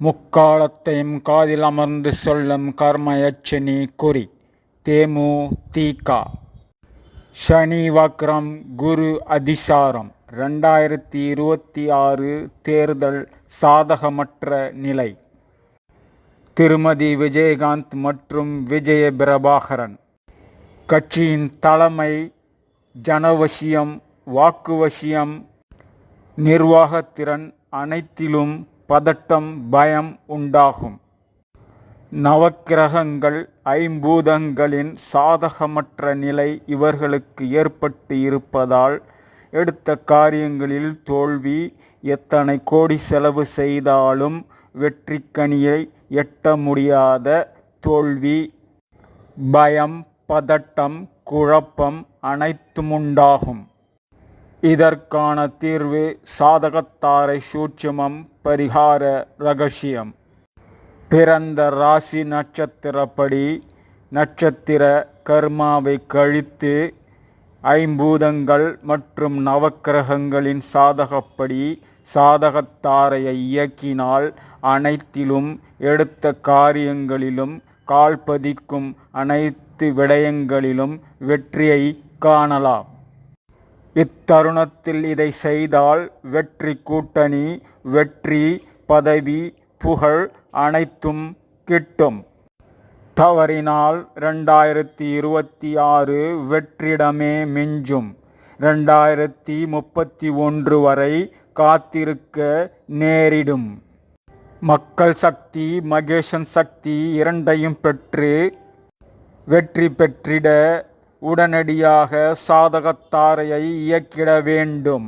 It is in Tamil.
முக்காலத்தையும் காதில் அமர்ந்து சொல்லும் கர்மயட்சினி குறி தேமுதிக. சனி வக்ரம், குரு அதிசாரம். 2026 தேர்தல் சாதகமற்ற நிலை. திருமதி விஜயகாந்த் மற்றும் விஜய பிரபாகரன் கட்சியின் தலைமை ஜனவசியம், வாக்குவசியம், நிர்வாகத்திறன் அனைத்திலும் பதட்டம், பயம் உண்டாகும். நவக்கிரகங்கள், ஐம்பூதங்களின் சாதகமற்ற நிலை இவர்களுக்கு ஏற்பட்டு இருப்பதால் எடுத்த காரியங்களில் தோல்வி. எத்தனை கோடி செலவு செய்தாலும் வெற்றிக்கனியை எட்ட முடியாத தோல்வி. பயம், பதட்டம், குழப்பம் அனைத்துமுண்டாகும். இதற்கான தீர்வு சாதகத்தாரை சூட்சுமம், பரிகார ரகசியம். பிறந்த ராசி நட்சத்திரப்படி நட்சத்திர கர்மாவை கழித்து ஐம்பூதங்கள் மற்றும் நவக்கிரகங்களின் சாதகப்படி சாதகத்தாரையை இயக்கினால் அனைத்திலும் எடுத்த காரியங்களிலும் கால்பதிக்கும் அனைத்து விடயங்களிலும் வெற்றியை காணலாம். இத்தருணத்தில் இதை செய்தால் வெற்றி கூட்டணி, வெற்றி, பதவி, புகழ் அனைத்தும் கிட்டும். தவறினால் 2026 வெற்றிடமே மிஞ்சும். 2031 வரை காத்திருக்க நேரிடும். மக்கள் சக்தி, மகேசன் சக்தி இரண்டையும் பெற்று வெற்றி பெற்றிட உடனடியாக சாதகத்தாரையை இயக்கிட வேண்டும்.